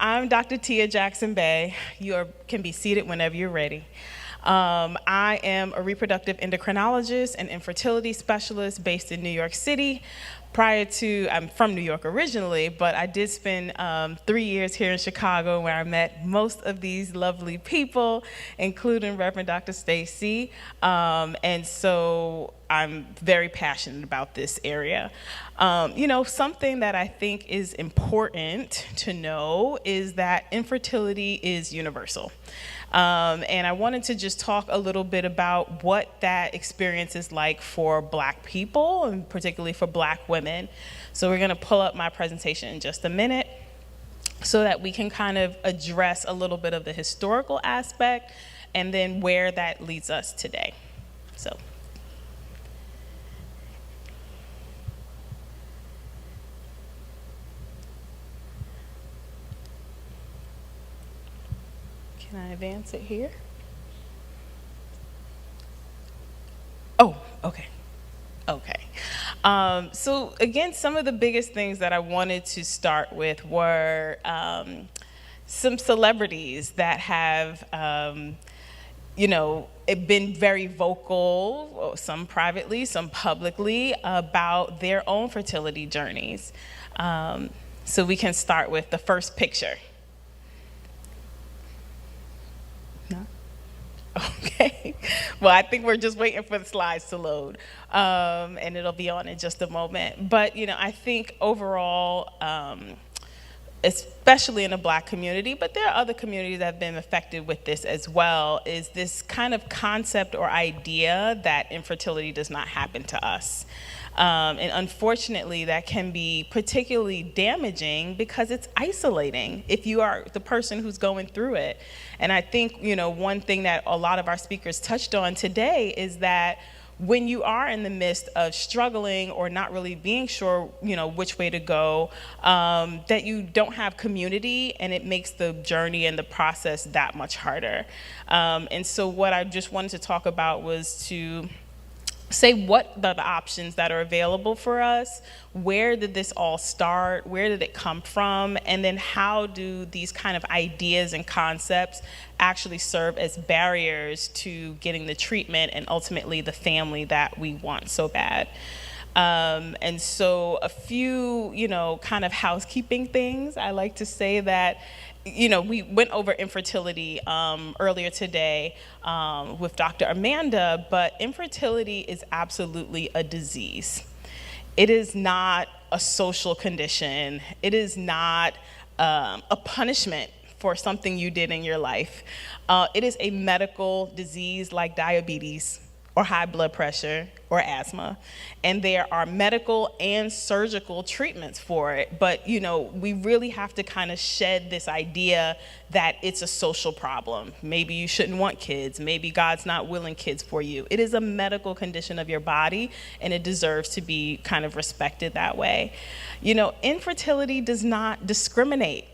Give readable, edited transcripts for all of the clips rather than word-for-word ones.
I'm Dr. Tia Jackson-Bey. Can be seated whenever you're ready. I am a reproductive endocrinologist and infertility specialist based in New York City. I'm from New York originally, but I did spend 3 years here in Chicago where I met most of these lovely people, including Reverend Dr. Stacy. And so I'm very passionate about this area. Something that I think is important to know is that infertility is universal. And I wanted to just talk a little bit about what that experience is like for Black people, and particularly for Black women. So we're going to pull up my presentation in just a minute so that we can kind of address a little bit of the historical aspect and then where that leads us today. So. Can I advance it here? Oh, okay. Okay. So again, some of the biggest things that I wanted to start with were some celebrities that have, been very vocal, some privately, some publicly, about their own fertility journeys. So we can start with the first picture. Okay, well, I think we're just waiting for the slides to load, and it'll be on in just a moment. But, I think overall, especially in the Black community, but there are other communities that have been affected with this as well, is this kind of concept or idea that infertility does not happen to us. And unfortunately, that can be particularly damaging because it's isolating if you are the person who's going through it. And I think, one thing that a lot of our speakers touched on today is that when you are in the midst of struggling or not really being sure, which way to go, that you don't have community, and it makes the journey and the process that much harder. And so what I just wanted to talk about was to say what are the options that are available for us, where did this all start, where did it come from, and then how do these kind of ideas and concepts actually serve as barriers to getting the treatment and ultimately the family that we want so bad. And so a few, kind of housekeeping things. I like to say that we went over infertility earlier today with Dr. Amanda, but infertility is absolutely a disease. It is not a social condition. It is not a punishment for something you did in your life. It is a medical disease like diabetes or high blood pressure or asthma, and there are medical and surgical treatments for it. But we really have to kind of shed this idea that it's a social problem. Maybe you shouldn't want kids. Maybe God's not willing kids for you. It is a medical condition of your body, and it deserves to be kind of respected that way. Infertility does not discriminate.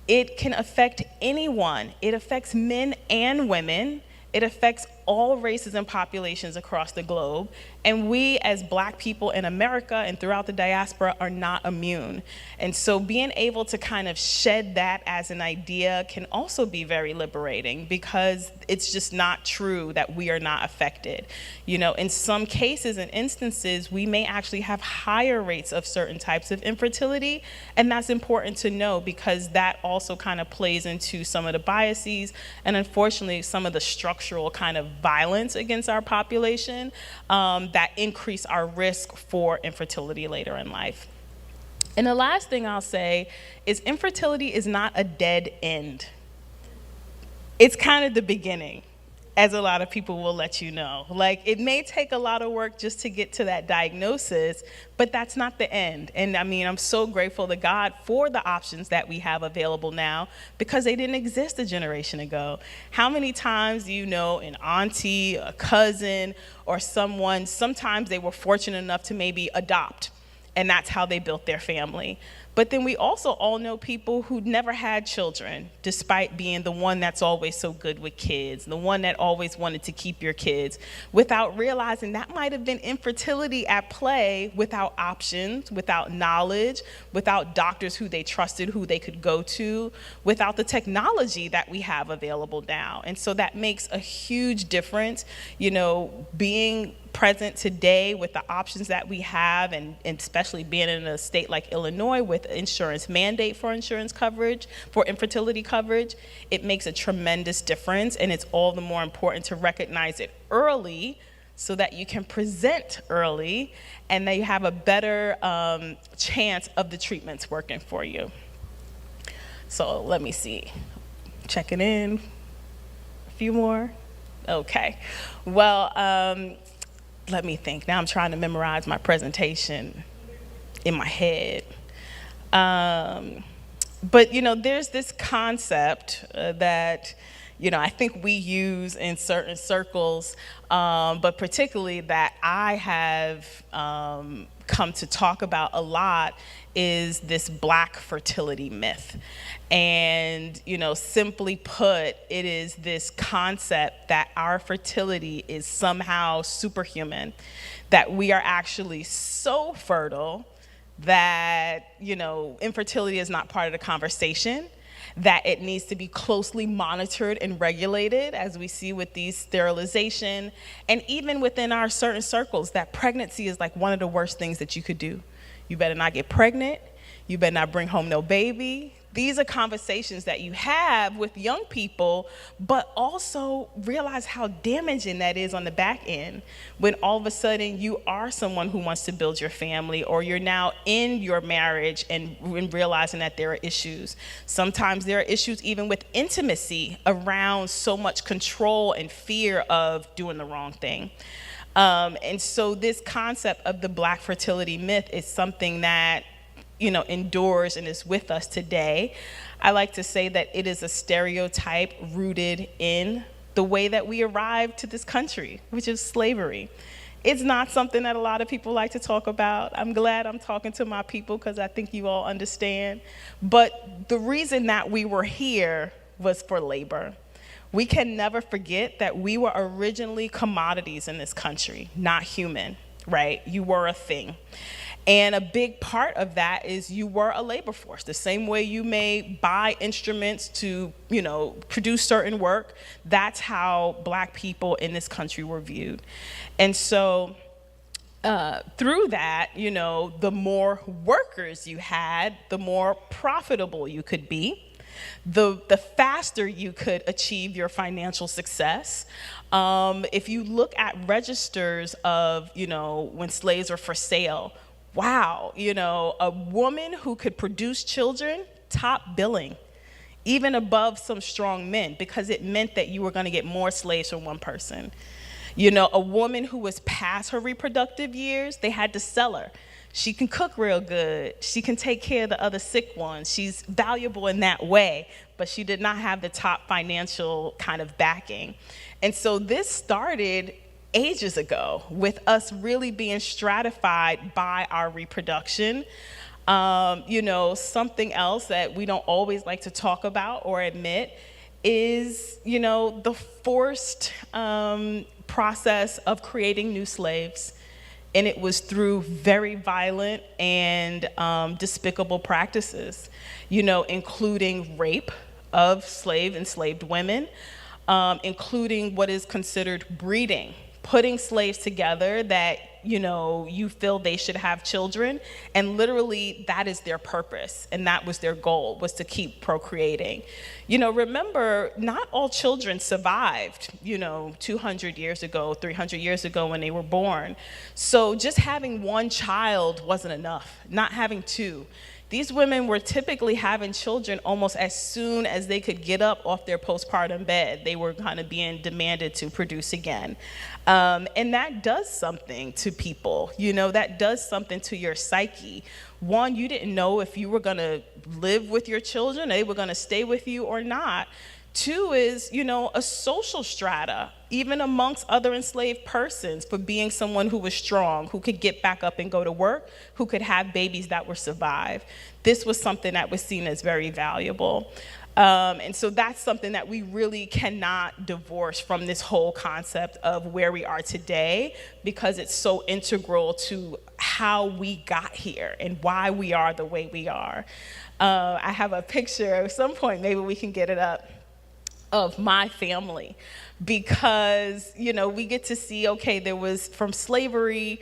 It can affect anyone. It affects men and women. It affects all races and populations across the globe. And we as Black people in America and throughout the diaspora are not immune. And so being able to kind of shed that as an idea can also be very liberating, because it's just not true that we are not affected. In some cases and instances, we may actually have higher rates of certain types of infertility. And that's important to know, because that also kind of plays into some of the biases and unfortunately some of the structural kind of violence against our population that increase our risk for infertility later in life. And the last thing I'll say is infertility is not a dead end. It's kind of the beginning, as a lot of people will let you know. Like, it may take a lot of work just to get to that diagnosis, but that's not the end. And I'm so grateful to God for the options that we have available now, because they didn't exist a generation ago. How many times do an auntie, a cousin, or someone, sometimes they were fortunate enough to maybe adopt, and that's how they built their family. But then we also all know people who never had children, despite being the one that's always so good with kids, the one that always wanted to keep your kids, without realizing that might have been infertility at play, without options, without knowledge, without doctors who they trusted, who they could go to, without the technology that we have available now. And so that makes a huge difference, being present today with the options that we have, and especially being in a state like Illinois with insurance mandate for insurance coverage, for infertility coverage, it makes a tremendous difference, and it's all the more important to recognize it early so that you can present early and that you have a better chance of the treatments working for you. So let me see, checking in, a few more. Okay, well, let me think. Now I'm trying to memorize my presentation in my head. But there's this concept that, I think we use in certain circles, but particularly that I have come to talk about a lot, is this Black fertility myth. And, simply put, it is this concept that our fertility is somehow superhuman, that we are actually so fertile that, infertility is not part of the conversation, that it needs to be closely monitored and regulated, as we see with these sterilization, and even within our certain circles, that pregnancy is like one of the worst things that you could do. You better not get pregnant. You better not bring home no baby. These are conversations that you have with young people, but also realize how damaging that is on the back end when all of a sudden you are someone who wants to build your family, or you're now in your marriage and realizing that there are issues. Sometimes there are issues even with intimacy around so much control and fear of doing the wrong thing. And so this concept of the Black fertility myth is something that endures and is with us today. I like to say that it is a stereotype rooted in the way that we arrived to this country, which is slavery. It's not something that a lot of people like to talk about. I'm glad I'm talking to my people because I think you all understand. But the reason that we were here was for labor. We can never forget that we were originally commodities in this country, not human, right? You were a thing. And a big part of that is you were a labor force. The same way you may buy instruments to, produce certain work, that's how Black people in this country were viewed. And so through that, the more workers you had, the more profitable you could be. The faster you could achieve your financial success. If you look at registers of, when slaves were for sale, wow, a woman who could produce children, top billing, even above some strong men, because it meant that you were going to get more slaves from one person. A woman who was past her reproductive years, they had to sell her. She can cook real good. She can take care of the other sick ones. She's valuable in that way, but she did not have the top financial kind of backing. And so this started ages ago with us really being stratified by our reproduction. Something else that we don't always like to talk about or admit is, the forced process of creating new slaves. And it was through very violent and despicable practices, including rape of enslaved women, including what is considered breeding, putting slaves together that, you feel they should have children, and literally that is their purpose, and that was their goal, was to keep procreating. Remember, not all children survived, 200 years ago, 300 years ago when they were born. So just having one child wasn't enough, not having two. These women were typically having children almost as soon as they could get up off their postpartum bed. They were kind of being demanded to produce again. And that does something to people, that does something to your psyche. One, you didn't know if you were gonna live with your children, they were gonna stay with you or not. Two is, a social strata. even amongst other enslaved persons, for being someone who was strong, who could get back up and go to work, who could have babies that would survive. This was something that was seen as very valuable. And so that's something that we really cannot divorce from this whole concept of where we are today, because it's so integral to how we got here and why we are the way we are. I have a picture, at some point, maybe we can get it up, of my family, because, you know, we get to see, okay, there was, from slavery,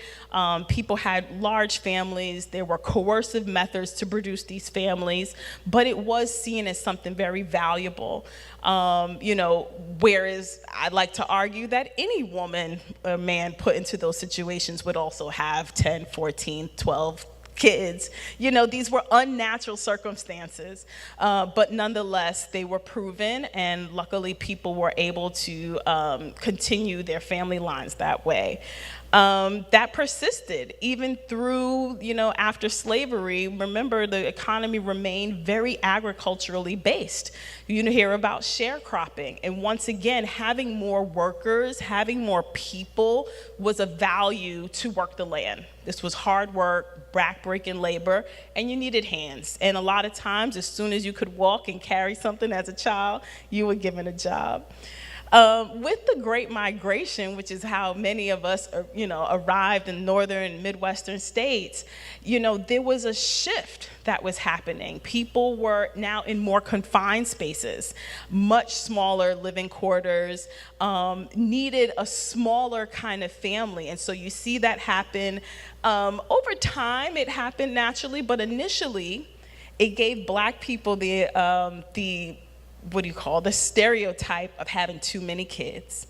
people had large families, there were coercive methods to produce these families, but it was seen as something very valuable. You know, whereas I'd like to argue that any woman or man put into those situations would also have 10, 14, 12 kids. You know, these were unnatural circumstances, but nonetheless, they were proven, and luckily people were able to continue their family lines that way. That persisted even through, you know, after slavery. Remember, the economy remained very agriculturally based. You hear about sharecropping, and once again, having more workers, having more people was a value to work the land. This was hard work, back-breaking labor, and you needed hands. And a lot of times, as soon as you could walk and carry something as a child, you were given a job. With the Great Migration, which is how many of us, you know, arrived in northern and midwestern states, you know, there was a shift that was happening. People were now in more confined spaces, much smaller living quarters, needed a smaller kind of family. And so you see that happen. Over time, it happened naturally, but initially, it gave Black people the stereotype of having too many kids.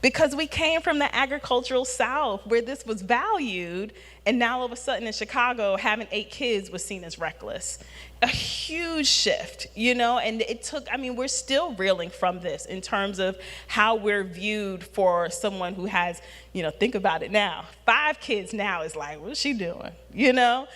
Because we came from the agricultural South where this was valued, and now all of a sudden in Chicago, having 8 kids was seen as reckless. A huge shift, you know, and it took, I mean, we're still reeling from this in terms of how we're viewed for someone who has, you know, think about it now. 5 kids now is like, what's she doing, you know?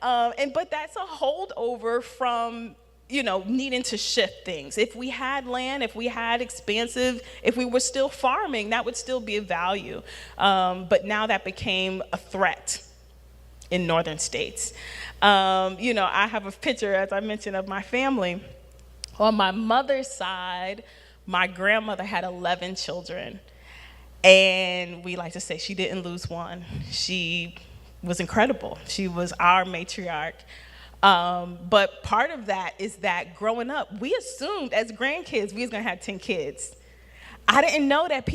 But that's a holdover from, you know, needing to shift things. If we had land, if we had expansive, if we were still farming, that would still be of value. But now that became a threat in northern states. You know, I have a picture, as I mentioned, of my family. On my mother's side, my grandmother had 11 children. And we like to say she didn't lose one. She was incredible. She was our matriarch. But part of that is that growing up, we assumed as grandkids we was gonna have 10 kids. I didn't know that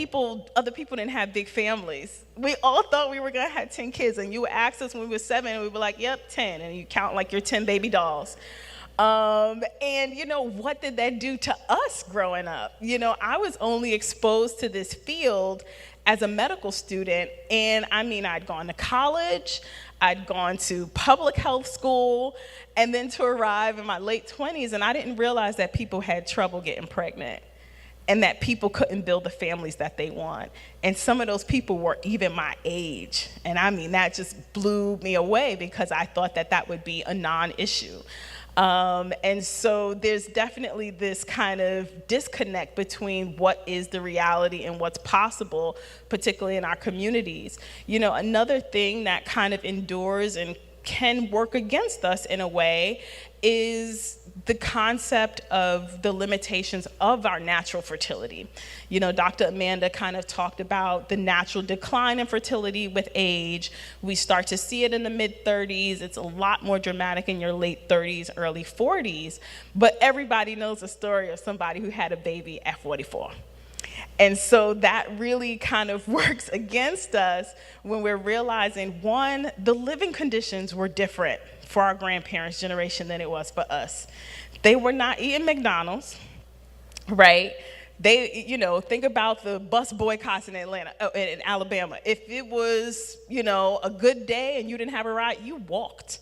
other people didn't have big families. We all thought we were gonna have 10 kids, and you would ask us when we were 7, and we were like, yep, 10, and you count like your 10 baby dolls. And you know, what did that do to us growing up? You know, I was only exposed to this field as a medical student, and I mean, I'd gone to college, I'd gone to public health school, and then to arrive in my late 20s, and I didn't realize that people had trouble getting pregnant and that people couldn't build the families that they want. And some of those people were even my age. And I mean, that just blew me away because I thought that that would be a non-issue. And so there's definitely this kind of disconnect between what is the reality and what's possible, particularly in our communities. You know, another thing that kind of endures and can work against us in a way is the concept of the limitations of our natural fertility. You know, Dr. Amanda kind of talked about the natural decline in fertility with age. We start to see it in the mid-30s. It's a lot more dramatic in your late 30s, early 40s. But everybody knows the story of somebody who had a baby at 44. And so that really kind of works against us when we're realizing, one, the living conditions were different for our grandparents' generation than it was for us. They were not eating McDonald's, right? They, you know, think about the bus boycotts in in Alabama. If it was, you know, a good day and you didn't have a ride, you walked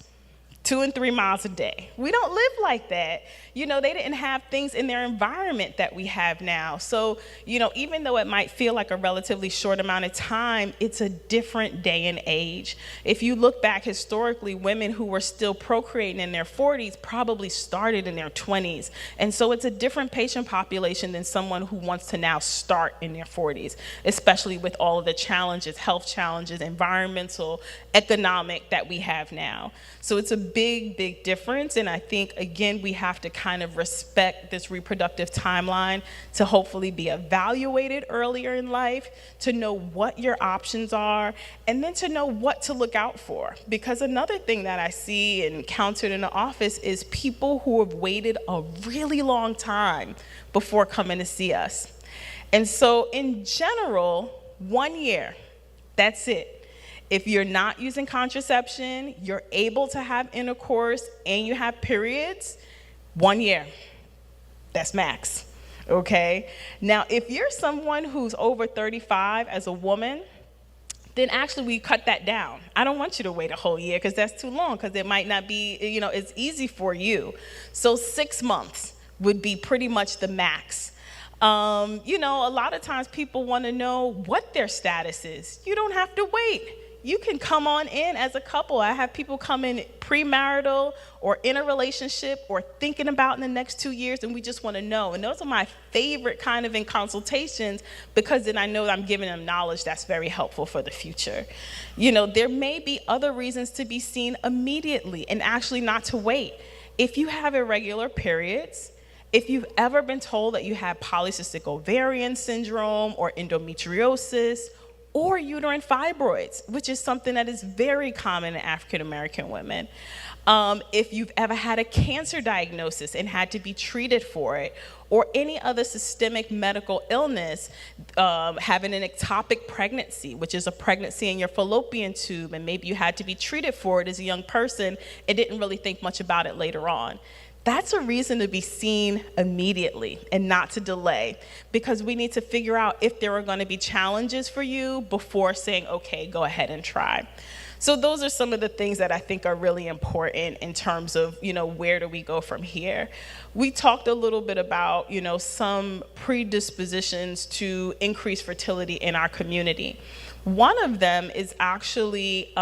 2 and 3 miles a day. We don't live like that. They didn't have things in their environment that we have now. So, even though it might feel like a relatively short amount of time, it's a different day and age. If you look back historically, women who were still procreating in their 40s probably started in their 20s. And so it's a different patient population than someone who wants to now start in their 40s, especially with all of the challenges, health challenges, environmental, economic that we have now. So it's a big, big difference. And I think, again, we have to kind of respect this reproductive timeline to hopefully be evaluated earlier in life, to know what your options are, and then to know what to look out for. Because another thing that I see and encountered in the office is people who have waited a really long time before coming to see us. And so in general, 1 year, that's it. If you're not using contraception, you're able to have intercourse, and you have periods, 1 year. That's max, okay? Now, if you're someone who's over 35 as a woman, then actually we cut that down. I don't want you to wait a whole year because that's too long, because it might not be, it's easy for you. So 6 months would be pretty much the max. A lot of times people want to know what their status is. You don't have to wait. You can come on in as a couple. I have people come in premarital or in a relationship or thinking about in the next 2 years, and we just want to know. And those are my favorite kind of in consultations, because then I know I'm giving them knowledge that's very helpful for the future. There may be other reasons to be seen immediately and actually not to wait. If you have irregular periods, if you've ever been told that you have polycystic ovarian syndrome or endometriosis, or uterine fibroids, which is something that is very common in African American women. If you've ever had a cancer diagnosis and had to be treated for it, or any other systemic medical illness, having an ectopic pregnancy, which is a pregnancy in your fallopian tube, and maybe you had to be treated for it as a young person and didn't really think much about it later on. That's a reason to be seen immediately and not to delay, because we need to figure out if there are going to be challenges for you before saying, okay, go ahead and try. So those are some of the things that I think are really important in terms of, where do we go from here? We talked a little bit about, some predispositions to increase fertility in our community. One of them is actually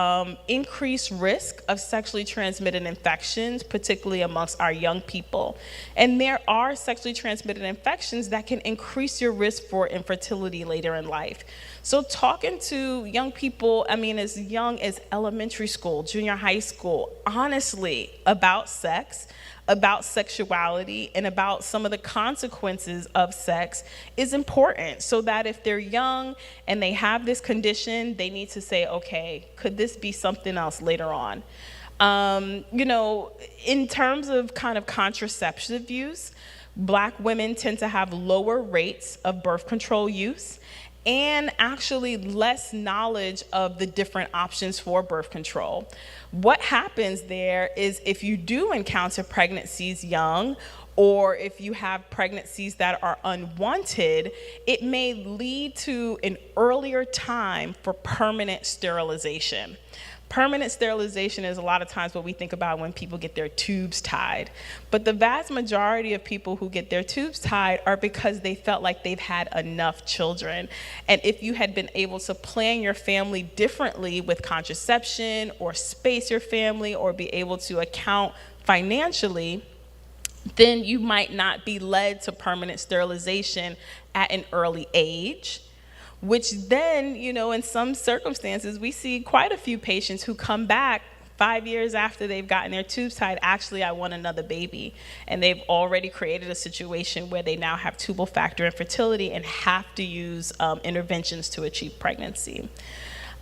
increased risk of sexually transmitted infections, particularly amongst our young people. And there are sexually transmitted infections that can increase your risk for infertility later in life. So talking to young people, as young as elementary school, junior high school, honestly, about sex, about sexuality, and about some of the consequences of sex is important, so that if they're young and they have this condition, they need to say, okay, could this be something else later on? In terms of kind of contraceptive use, Black women tend to have lower rates of birth control use, and actually less knowledge of the different options for birth control. What happens there is, if you do encounter pregnancies young, or if you have pregnancies that are unwanted, it may lead to an earlier time for permanent sterilization. Permanent sterilization is a lot of times what we think about when people get their tubes tied. But the vast majority of people who get their tubes tied are because they felt like they've had enough children. And if you had been able to plan your family differently with contraception, or space your family, or be able to account financially, then you might not be led to permanent sterilization at an early age. Which then, in some circumstances, we see quite a few patients who come back 5 years after they've gotten their tubes tied. Actually, I want another baby. And they've already created a situation where they now have tubal factor infertility and have to use interventions to achieve pregnancy.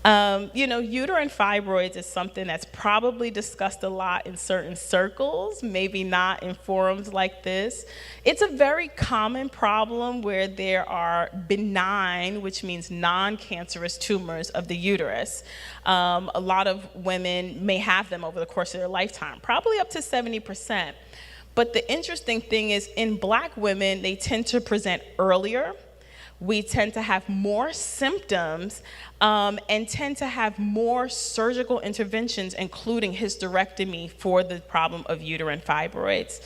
Uterine fibroids is something that's probably discussed a lot in certain circles, maybe not in forums like this. It's a very common problem where there are benign, which means non-cancerous tumors of the uterus. A lot of women may have them over the course of their lifetime, probably up to 70%. But the interesting thing is, in Black women, they tend to present earlier, we tend to have more symptoms and tend to have more surgical interventions, including hysterectomy for the problem of uterine fibroids.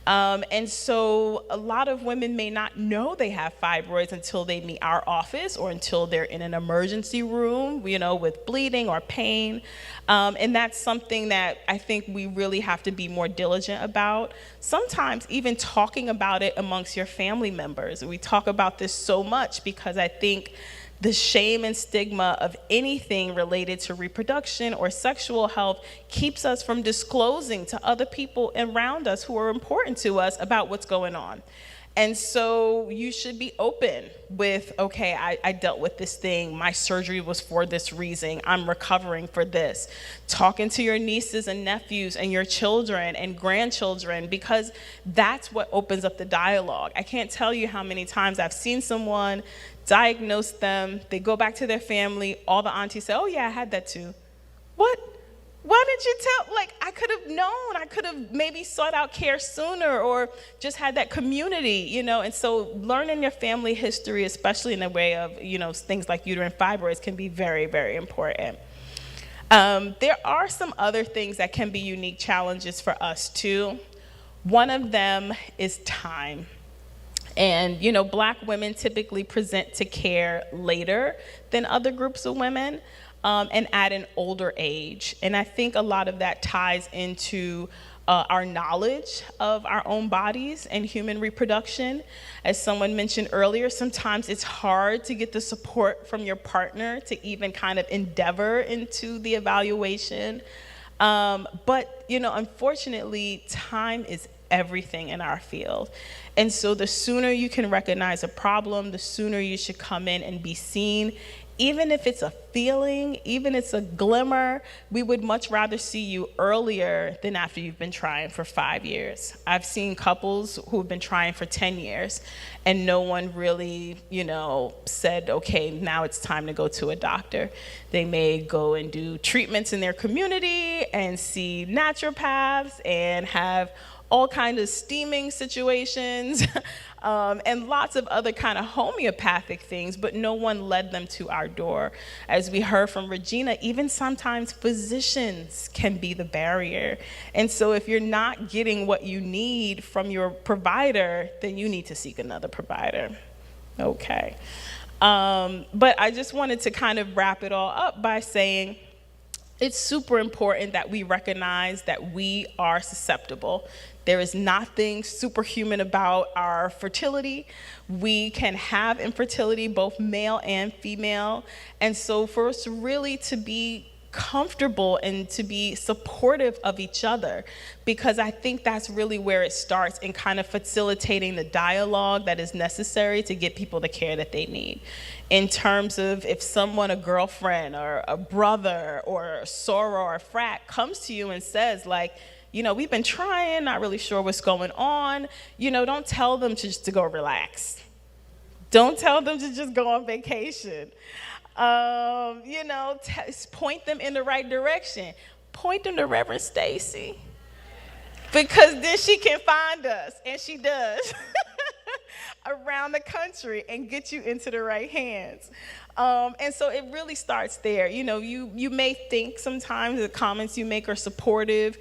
And so a lot of women may not know they have fibroids until they meet our office or until they're in an emergency room, with bleeding or pain. And that's something that I think we really have to be more diligent about. Sometimes even talking about it amongst your family members. We talk about this so much because I think the shame and stigma of anything related to reproduction or sexual health keeps us from disclosing to other people around us who are important to us about what's going on. And so you should be open with, okay, I dealt with this thing. My surgery was for this reason. I'm recovering for this. Talking to your nieces and nephews and your children and grandchildren, because that's what opens up the dialogue. I can't tell you how many times I've seen someone diagnose them, they go back to their family, all the aunties say, oh yeah, I had that too. What? Why did you tell? I could have known. I could have maybe sought out care sooner or just had that community, And so learning your family history, especially in the way of, things like uterine fibroids, can be very, very important. There are some other things that can be unique challenges for us too. One of them is time. And, Black women typically present to care later than other groups of women and at an older age. And I think a lot of that ties into our knowledge of our own bodies and human reproduction. As someone mentioned earlier, sometimes it's hard to get the support from your partner to even kind of endeavor into the evaluation. But, unfortunately, time is everything in our field. And so the sooner you can recognize a problem, the sooner you should come in and be seen. Even if it's a feeling, even if it's a glimmer, we would much rather see you earlier than after you've been trying for 5 years. I've seen couples who've been trying for 10 years and no one really, said, okay, now it's time to go to a doctor. They may go and do treatments in their community and see naturopaths and have all kinds of steaming situations and lots of other kind of homeopathic things, but no one led them to our door. As we heard from Regina, even sometimes physicians can be the barrier. And so if you're not getting what you need from your provider, then you need to seek another provider. Okay. But I just wanted to kind of wrap it all up by saying, it's super important that we recognize that we are susceptible. There is nothing superhuman about our fertility. We can have infertility, both male and female. And so for us really to be comfortable and to be supportive of each other, because I think that's really where it starts in kind of facilitating the dialogue that is necessary to get people the care that they need. In terms of if someone, a girlfriend or a brother or a soror or a frat comes to you and says we've been trying, not really sure what's going on, don't tell them just to go relax. Don't tell them to just go on vacation. Point them in the right direction. Point them to Reverend Stacy, because then she can find us, and she does, around the country and get you into the right hands. And so it really starts there. You may think sometimes the comments you make are supportive,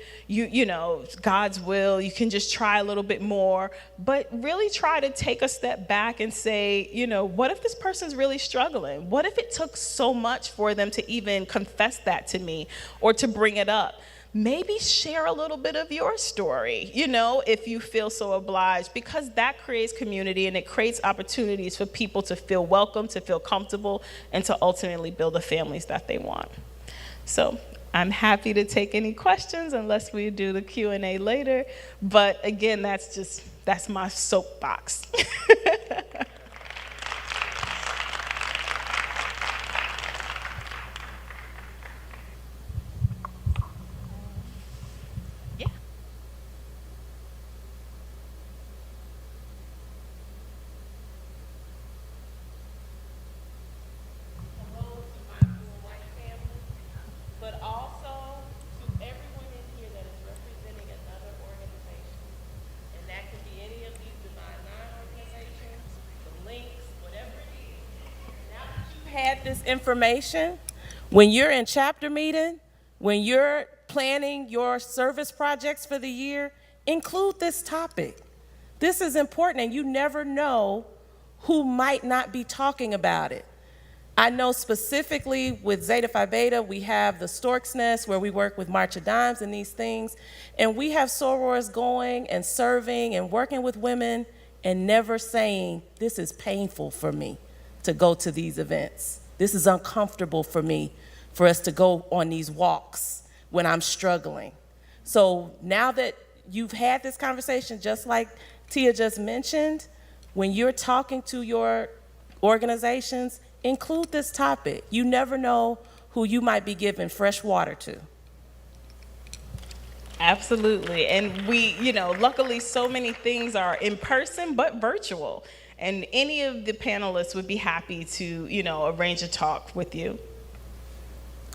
God's will, you can just try a little bit more, but really try to take a step back and say, what if this person's really struggling? What if it took so much for them to even confess that to me or to bring it up? Maybe share a little bit of your story, if you feel so obliged, because that creates community and it creates opportunities for people to feel welcome, to feel comfortable, and to ultimately build the families that they want. So I'm happy to take any questions unless we do the Q&A later. But again, that's my soapbox. had this information, when you're in chapter meeting, when you're planning your service projects for the year, include this topic. This is important, and you never know who might not be talking about it. I know specifically with Zeta Phi Beta, we have the Stork's Nest where we work with March of Dimes and these things, and we have sorors going and serving and working with women and never saying, this is painful for me to go to these events. This is uncomfortable for me for us to go on these walks when I'm struggling. So now that you've had this conversation, just like Tia just mentioned, when you're talking to your organizations, include this topic. You never know who you might be giving fresh water to. Absolutely. And we, luckily so many things are in person but virtual. And any of the panelists would be happy to, arrange a talk with you.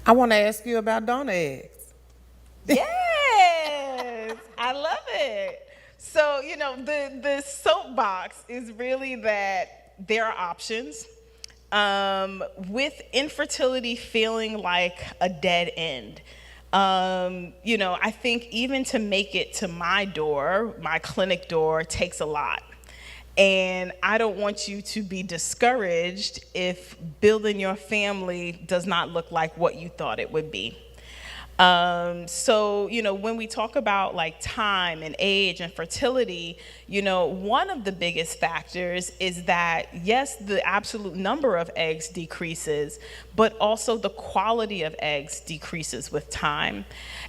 I want to ask you about donor eggs. Yes, I love it. So, the soapbox is really that there are options. With infertility feeling like a dead end, I think even to make it to my door, my clinic door, takes a lot. And I don't want you to be discouraged if building your family does not look like what you thought it would be. So, when we talk about like time and age and fertility, one of the biggest factors is that, yes, the absolute number of eggs decreases, but also the quality of eggs decreases with time.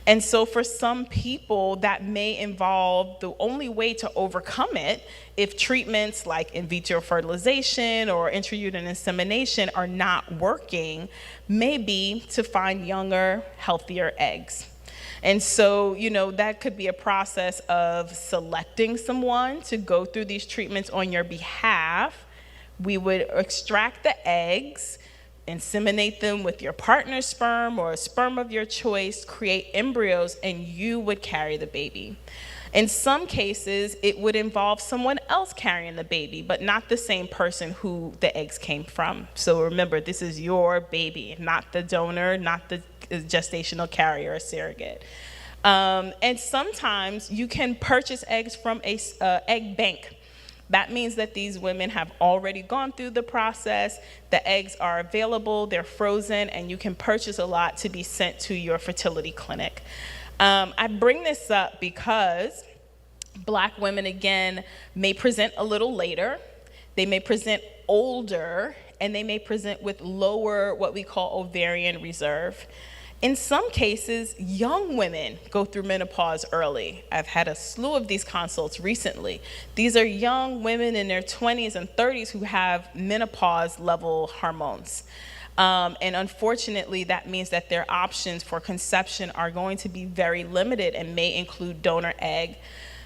And so for some people, that may involve the only way to overcome it if treatments like in vitro fertilization or intrauterine insemination are not working, may be to find younger, healthier eggs. And so, that could be a process of selecting someone to go through these treatments on your behalf. We would extract the eggs, inseminate them with your partner's sperm or a sperm of your choice, create embryos, and you would carry the baby. In some cases, it would involve someone else carrying the baby, but not the same person who the eggs came from. So remember, this is your baby, not the donor, not the gestational carrier or surrogate. And sometimes you can purchase eggs from a egg bank. That means that these women have already gone through the process. The eggs are available, they're frozen, and you can purchase a lot to be sent to your fertility clinic. I bring this up because Black women, again, may present a little later. They may present older, and they may present with lower, what we call ovarian reserve. In some cases, young women go through menopause early. I've had a slew of these consults recently. These are young women in their 20s and 30s who have menopause level hormones. And unfortunately, that means that their options for conception are going to be very limited and may include donor egg.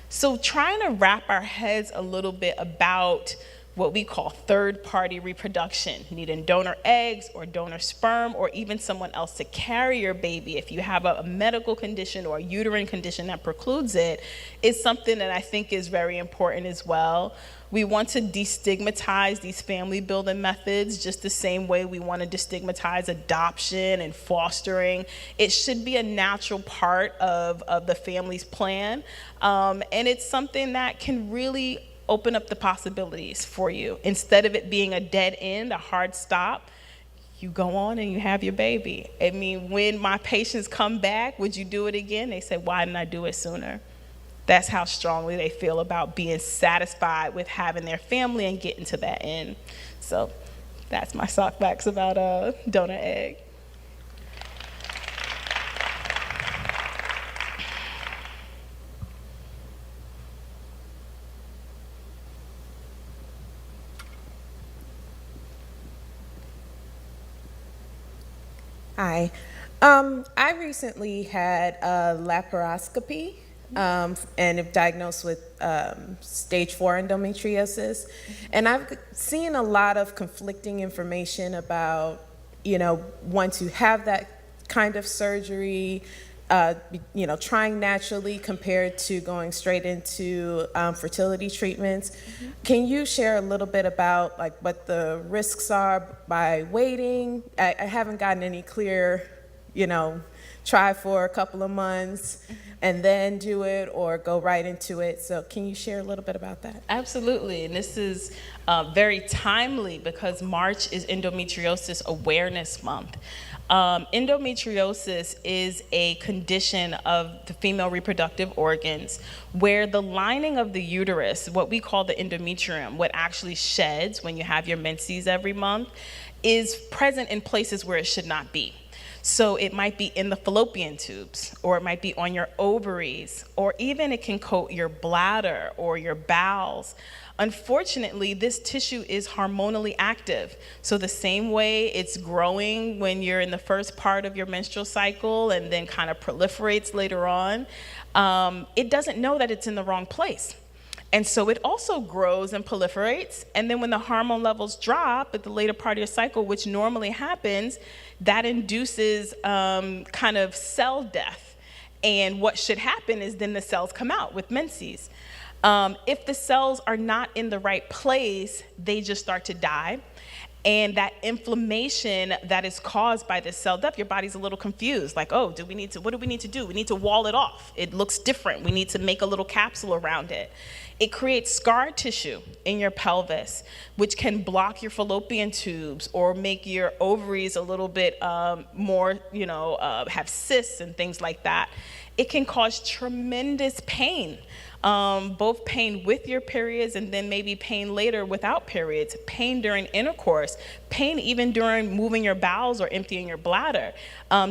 So trying to wrap our heads a little bit about what we call third-party reproduction, needing donor eggs or donor sperm or even someone else to carry your baby if you have a medical condition or a uterine condition that precludes it, is something that I think is very important as well. We want to destigmatize these family building methods just the same way we want to destigmatize adoption and fostering. It should be a natural part of the family's plan, and it's something that can really open up the possibilities for you. Instead of it being a dead end, a hard stop, you go on and you have your baby. I mean, when my patients come back, would you do it again? They say, why didn't I do it sooner? That's how strongly they feel about being satisfied with having their family and getting to that end. So that's my soapbox about donor egg. Hi. I recently had a laparoscopy and am diagnosed with stage 4 endometriosis. And I've seen a lot of conflicting information about, once you have that kind of surgery, trying naturally compared to going straight into fertility treatments. Can you share a little bit about like what the risks are by waiting? I haven't gotten any clear, try for a couple of months and then do it or go right into it. So can you share a little bit about that? Absolutely, and this is very timely because March is Endometriosis Awareness Month. Endometriosis is a condition of the female reproductive organs where the lining of the uterus, what we call the endometrium, what actually sheds when you have your menses every month, is present in places where it should not be. So it might be in the fallopian tubes, or it might be on your ovaries, or even it can coat your bladder or your bowels. Unfortunately, this tissue is hormonally active. So the same way it's growing when you're in the first part of your menstrual cycle and then kind of proliferates later on, it doesn't know that it's in the wrong place. And so it also grows and proliferates, and then when the hormone levels drop at the later part of your cycle, which normally happens, that induces kind of cell death. And what should happen is then the cells come out with menses. If the cells are not in the right place, they just start to die. And that inflammation that is caused by this cell death, your body's a little confused. Like, oh, what do we need to do? We need to wall it off. It looks different. We need to make a little capsule around it. It creates scar tissue in your pelvis, which can block your fallopian tubes or make your ovaries a little bit more, have cysts and things like that. It can cause tremendous pain. Both pain with your periods and then maybe pain later without periods, pain during intercourse, pain even during moving your bowels or emptying your bladder,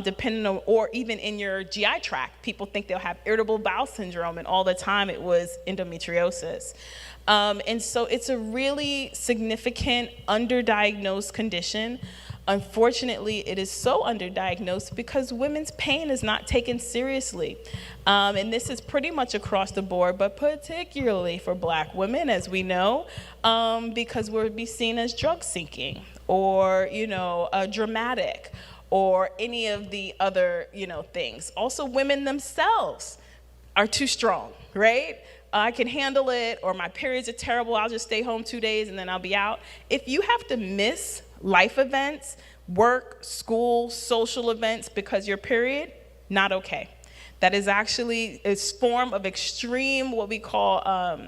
depending on, or even in your GI tract. People think they'll have irritable bowel syndrome, and all the time it was endometriosis. And so it's a really significant underdiagnosed condition. Unfortunately, it is so underdiagnosed because women's pain is not taken seriously. And this is pretty much across the board, but particularly for Black women, as we know, because we'll be seen as drug seeking or, dramatic or any of the other, things. Also, women themselves are too strong, right? I can handle it, or my periods are terrible, I'll just stay home 2 days and then I'll be out. If you have to miss life events, work, school, social events because your period, not okay. That is actually a form of extreme, what we call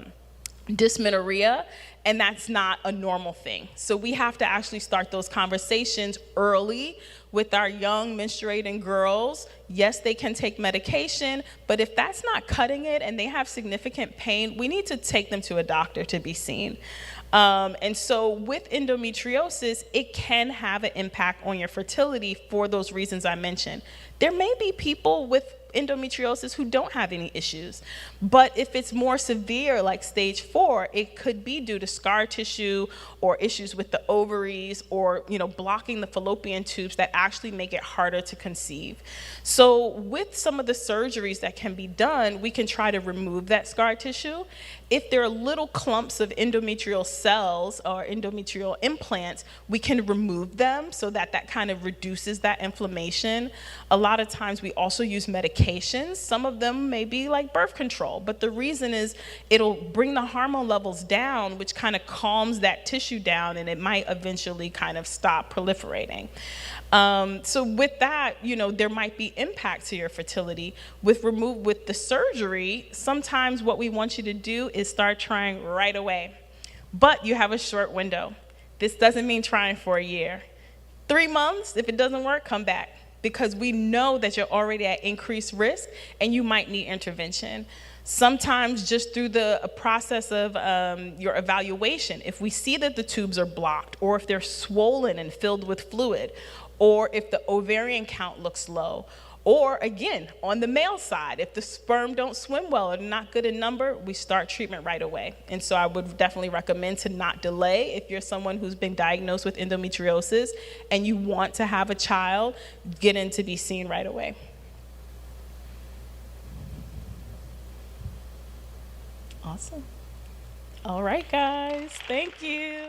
dysmenorrhea, and that's not a normal thing. So we have to actually start those conversations early with our young menstruating girls. Yes, they can take medication, but if that's not cutting it and they have significant pain, we need to take them to a doctor to be seen. And so with endometriosis, it can have an impact on your fertility for those reasons I mentioned. There may be people with endometriosis who don't have any issues, but if it's more severe, like stage 4, it could be due to scar tissue or issues with the ovaries or blocking the fallopian tubes that actually make it harder to conceive. So with some of the surgeries that can be done, we can try to remove that scar tissue. If there are little clumps of endometrial cells or endometrial implants, we can remove them so that that kind of reduces that inflammation. A lot of times we also use medications. Some of them may be like birth control, but the reason is it'll bring the hormone levels down, which kind of calms that tissue down, and it might eventually kind of stop proliferating. So with that, there might be impact to your fertility. With the surgery, sometimes what we want you to do is start trying right away. But you have a short window. This doesn't mean trying for a year. 3 months, if it doesn't work, come back. Because we know that you're already at increased risk and you might need intervention. Sometimes just through the process of your evaluation, if we see that the tubes are blocked or if they're swollen and filled with fluid, or if the ovarian count looks low, or again, on the male side, if the sperm don't swim well or not good in number, we start treatment right away. And so I would definitely recommend to not delay. If you're someone who's been diagnosed with endometriosis and you want to have a child, get in to be seen right away. Awesome. All right, guys. Thank you.